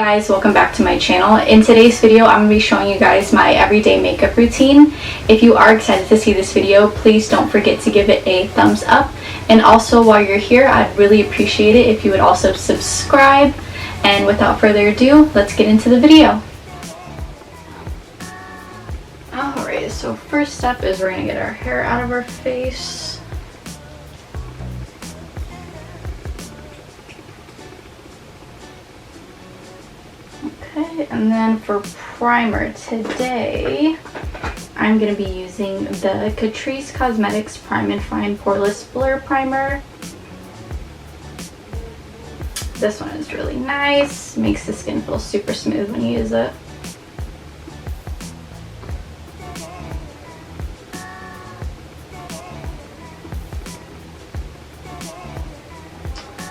guys, welcome back to my channel. In today's video, I'm going to be showing you guys my everyday makeup routine. If you are excited to see this video, please don't forget to give it a thumbs up. And also, while you're here, I'd really appreciate it if you would also subscribe. And without further ado, let's get into the video. Alright, so first step is we're going to get our hair out of our face. Okay, and then for primer today, I'm going to be using the Catrice Cosmetics Prime and Fine Poreless Blur Primer. This one is really nice, makes the skin feel super smooth when you use it.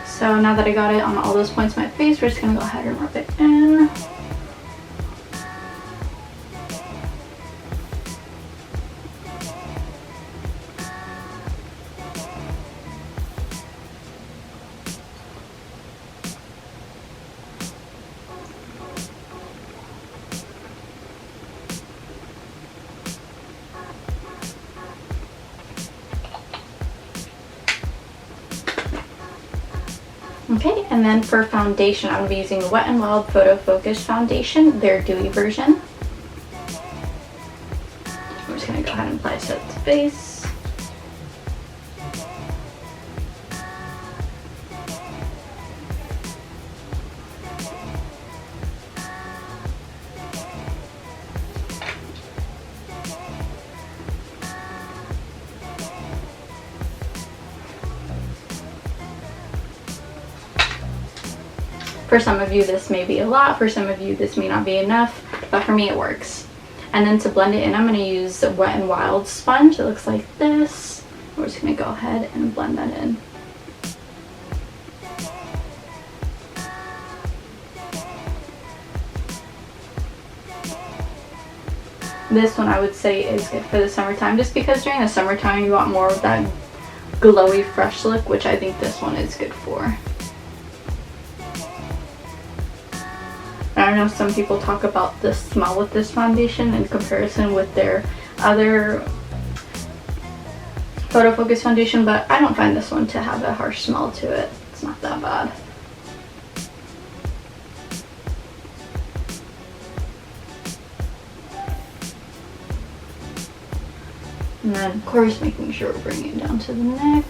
So now that I got it on all those points of my face, we're just going to go ahead and rub it in. Okay, and then for foundation, I'm going to be using the Wet n Wild Photo Focus Foundation, their dewy version. I'm just going to go ahead and apply it to the face. For some of you this may be a lot, for some of you this may not be enough, but for me it works. And then to blend it in, I'm going to use the Wet n Wild sponge. It looks like this. We're just going to go ahead and blend that in. This one I would say is good for the summertime, just because during the summertime you want more of that glowy fresh look, which I think this one is good for. I know some people talk about the smell with this foundation in comparison with their other photo focus foundation, but I don't find this one to have a harsh smell to it. It's not that bad. And then of course making sure we're bringing it down to the neck.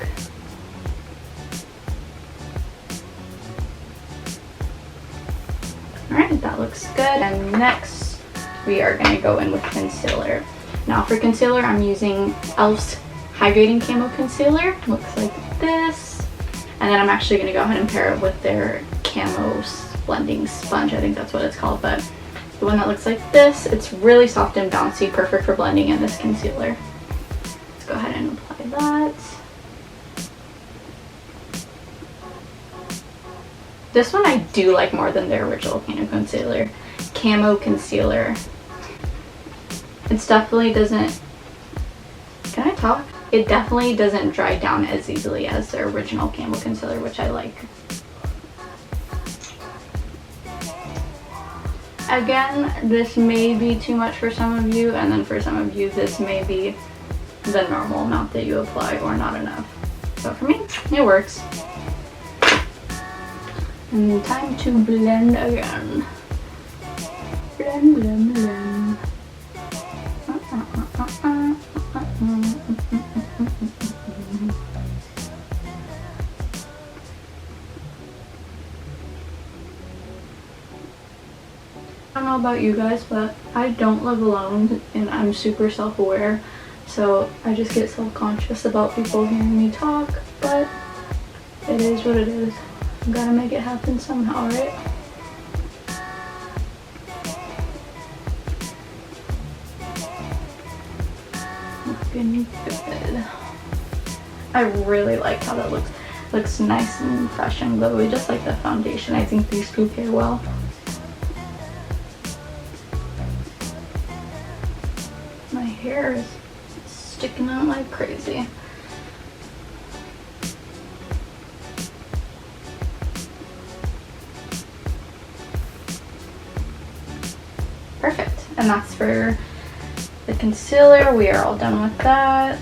Alright, that looks good. And next we are going to go in with concealer. Now for concealer, I'm using e.l.f.'s Hydrating Camo Concealer. Looks like this. And then I'm actually going to go ahead and pair it with their Camo Blending Sponge. I think that's what it's called, but the one that looks like this. It's really soft and bouncy, perfect for blending in this concealer. Let's go ahead and apply that. This one I do like more than their original Camo Concealer. It's definitely doesn't, can I talk? It definitely doesn't dry down as easily as their original Camo Concealer, which I like. Again, this may be too much for some of you, and then for some of you this may be the normal amount that you apply or not enough. But for me, it works. And time to blend again. Blend, blend, blend. I don't know about you guys, but I don't live alone and I'm super self-aware. So I just get self-conscious about people hearing me talk, but it is what it is. Gotta make it happen somehow, right? Looking good. I really like how that looks. Looks nice and fresh and glowy, just like the foundation. I think these two pair well. My hair is sticking out like crazy. And that's for the concealer. We are all done with that.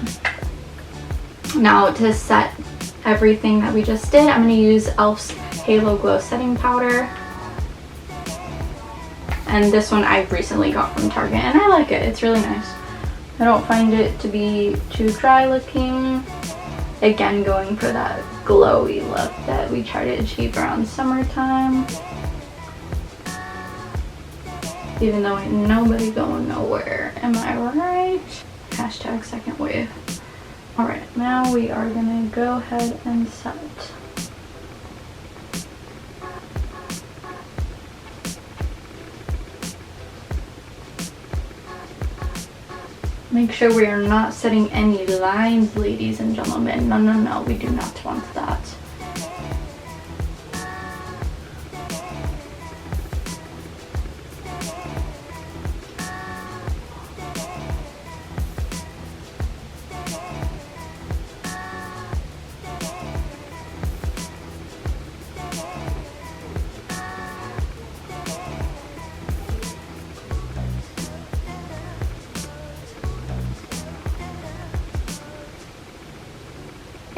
Now to set everything that we just did, I'm going to use e.l.f.'s Halo Glow Setting Powder. And this one I recently got from Target and I like it. It's really nice. I don't find it to be too dry looking. Again, going for that glowy look that we try to achieve around summertime. Even though ain't nobody going nowhere. Am I right? Hashtag second wave. Alright, now we are gonna go ahead and set. Make sure we are not setting any lines, ladies and gentlemen. No, no, no, we do not want that.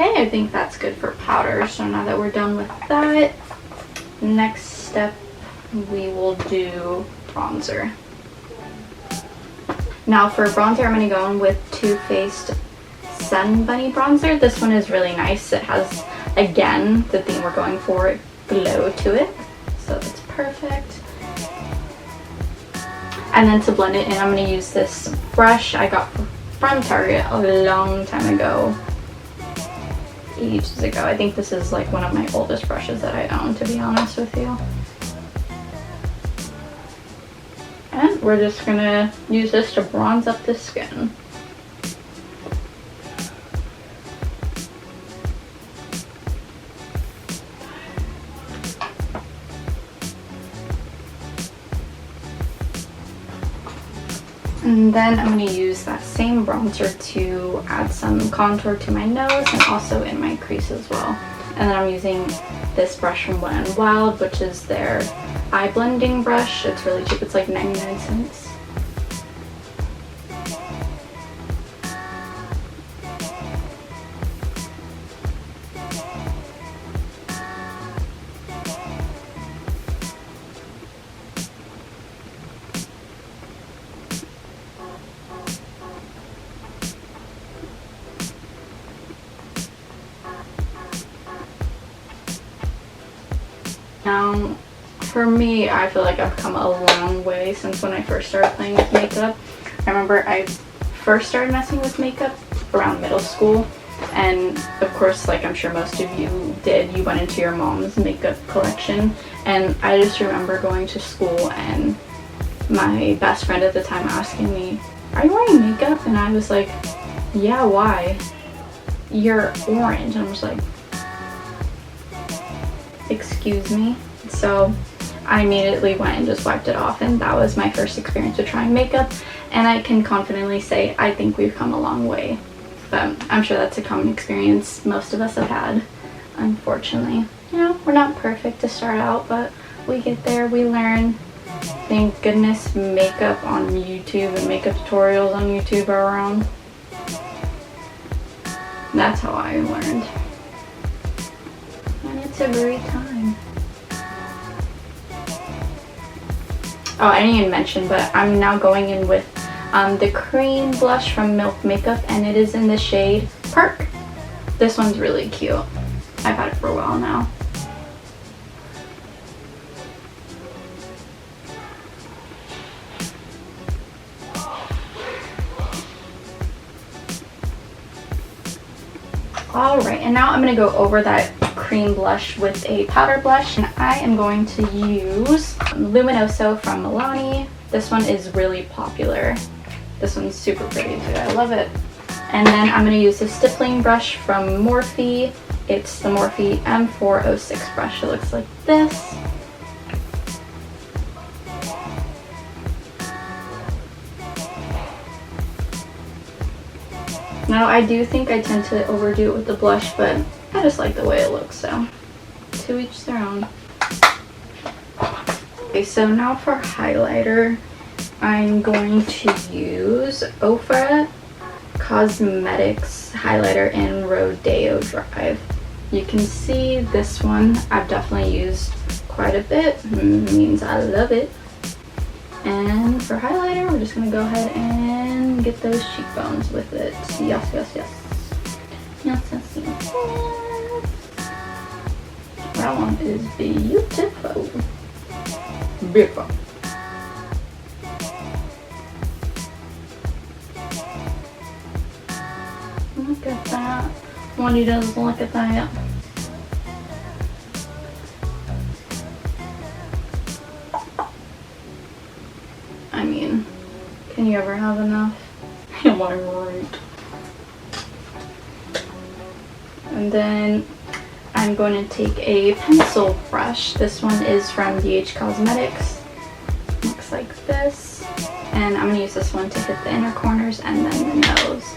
Okay, I think that's good for powder. So now that we're done with that, next step we will do bronzer. Now for bronzer, I'm going to go in with Too Faced Sun Bunny bronzer. This one is really nice. It has, again, the theme we're going for, glow to it. So that's perfect. And then to blend it in, I'm going to use this brush I got from Target a long time ago. Ages ago. I think this is like one of my oldest brushes that I own, to be honest with you. And we're just gonna use this to bronze up the skin. And then I'm going to use that same bronzer to add some contour to my nose and also in my crease as well. And then I'm using this brush from Wet n Wild, which is their eye blending brush. It's really cheap. It's like 99 cents. Now, for me, I feel like I've come a long way since when I first started playing with makeup. I remember I first started messing with makeup around middle school, and of course, like I'm sure most of you did, you went into your mom's makeup collection, and I just remember going to school and my best friend at the time asking me, "Are you wearing makeup?" And I was like, "Yeah, why? You're orange." And I was like, "Excuse me?" So I immediately went and just wiped it off, and that was my first experience with trying makeup, and I can confidently say I think we've come a long way. But I'm sure that's a common experience most of us have had, unfortunately. You know, we're not perfect to start out, but we get there, we learn. Thank goodness makeup on YouTube and makeup tutorials on YouTube are around. That's how I learned. And it's a great time. Oh, I didn't even mention, but I'm now going in with the cream blush from Milk Makeup, and it is in the shade Perk. This one's really cute. I've had it for a while now. Alright, and now I'm going to go over that cream blush with a powder blush, and I am going to use Luminoso from Milani. This one is really popular. This one's super pretty too. I love it. And then I'm going to use a stippling brush from Morphe. It's the Morphe M406 brush. It looks like this. Now, I do think I tend to overdo it with the blush, but I just like the way it looks, so to each their own. Okay, so now for highlighter. I'm going to use Ofra Cosmetics highlighter in Rodeo Drive. You can see this one I've definitely used quite a bit, means I love it. And for highlighter, we're just gonna go ahead and get those cheekbones with it. Yes, yes, yes. Yes, yes, yes. That one is beautiful. Beautiful. Look at that. When he does look at that. I mean, can you ever have enough? Am I right? And then I'm going to take a pencil brush. This one is from Beige Cosmetics. Looks like this. And I'm going to use this one to hit the inner corners and then the nose.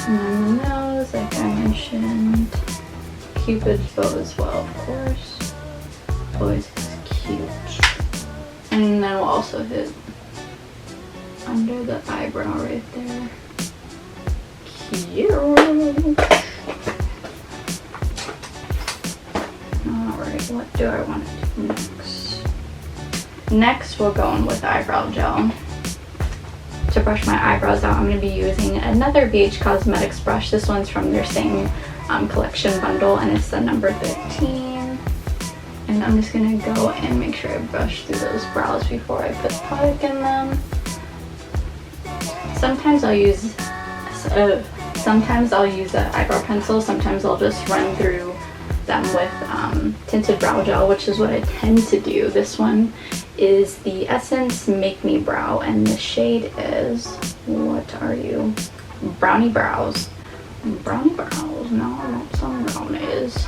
And then the nose, like I mentioned. Cupid's bow as well, of course. Always is cute. And then we'll also hit under the eyebrow right there. Cute. Alright, what do I want to do next? Next, we'll go in with eyebrow gel. To brush my eyebrows out, I'm going to be using another Beige Cosmetics brush. This one's from their same collection bundle, and it's the number 13. And I'm just going to go and make sure I brush through those brows before I put product in them. Sometimes I'll use an eyebrow pencil. Sometimes I'll just run through them with tinted brow gel, which is what I tend to do. This one is the Essence Make Me Brow, and the shade is, what are you? Brownie Brows. Brownie brows. Now I want some brownies.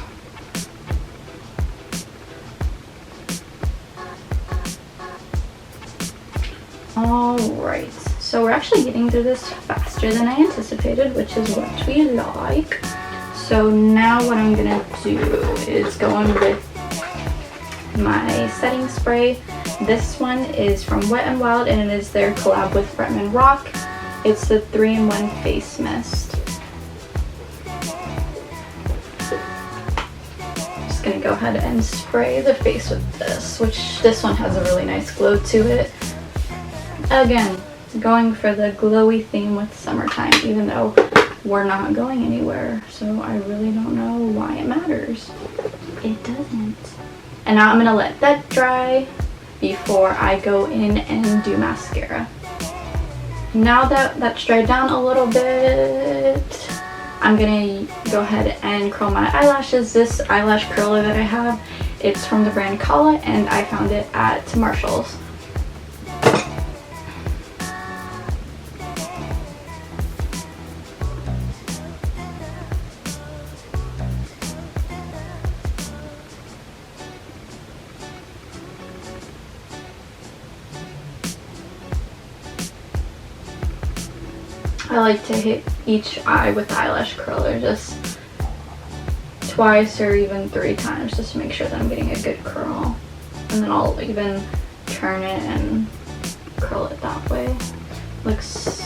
Alright, so we're actually getting through this faster than I anticipated, which is what we like. So now what I'm gonna do is go in with my setting spray. This one is from Wet n Wild, and it is their collab with Bretman Rock. It's the 3-in-1 face mist. Just gonna go ahead and spray the face with this, which this one has a really nice glow to it. Again, going for the glowy theme with summertime, even though we're not going anywhere, so I really don't know why it matters. It doesn't. And now I'm gonna let that dry before I go in and do mascara. Now that that's dried down a little bit, I'm gonna go ahead and curl my eyelashes. This eyelash curler that I have, it's from the brand Kala, and I found it at Marshall's. I like to hit each eye with the eyelash curler just twice or even 3 times just to make sure that I'm getting a good curl. And then I'll even turn it and curl it that way. Looks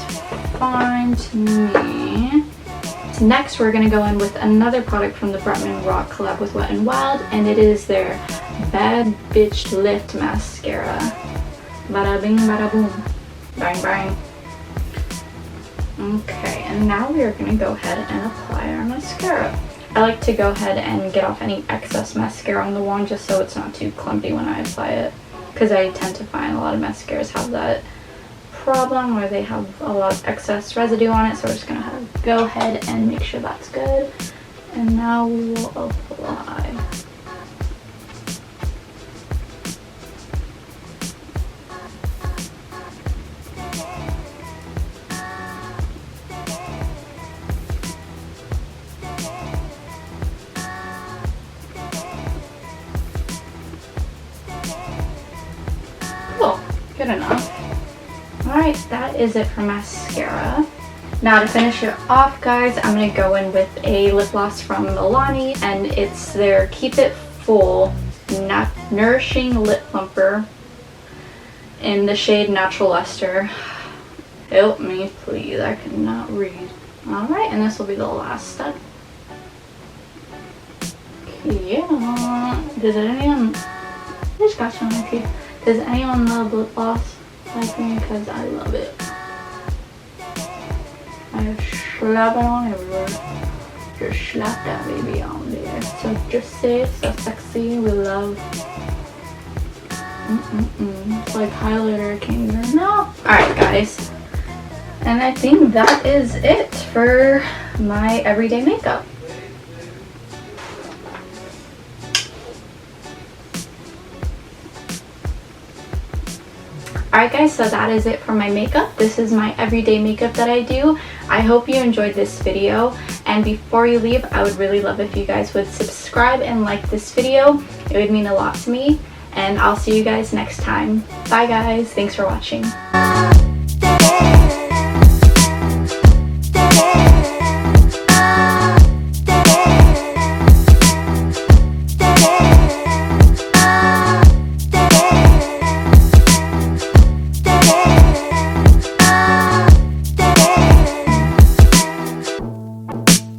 fine to me. So next we're going to go in with another product from the Bretman Rock collab with Wet n Wild, and it is their Bad Bitch Lift Mascara. Bada bing, bada boom. Bang, bang. Okay, and now we are going to go ahead and apply our mascara. I like to go ahead and get off any excess mascara on the wand just so it's not too clumpy when I apply it, because I tend to find a lot of mascaras have that problem where they have a lot of excess residue on it, so we're just going to go ahead and make sure that's good. And now we will apply. Cool, good enough. Alright, that is it for mascara. Now to finish it off, guys, I'm going to go in with a lip gloss from Milani, and it's their Keep It Full Nourishing Lip Plumper in the shade Natural Luster. Help me, please. I cannot read. Alright, and this will be the last step. Yeah. Does anyone... I just got some on here. Does anyone love lip gloss like me? Because I love it. I slap it on everywhere. Just slap that baby on there. So just say it's so sexy. We love... It's like highlighter king. No. Alright, guys. And I think that is it for my everyday makeup. Alright guys, so that is it for my makeup. This is my everyday makeup that I do. I hope you enjoyed this video. And before you leave, I would really love if you guys would subscribe and like this video. It would mean a lot to me. And I'll see you guys next time. Bye guys. Thanks for watching.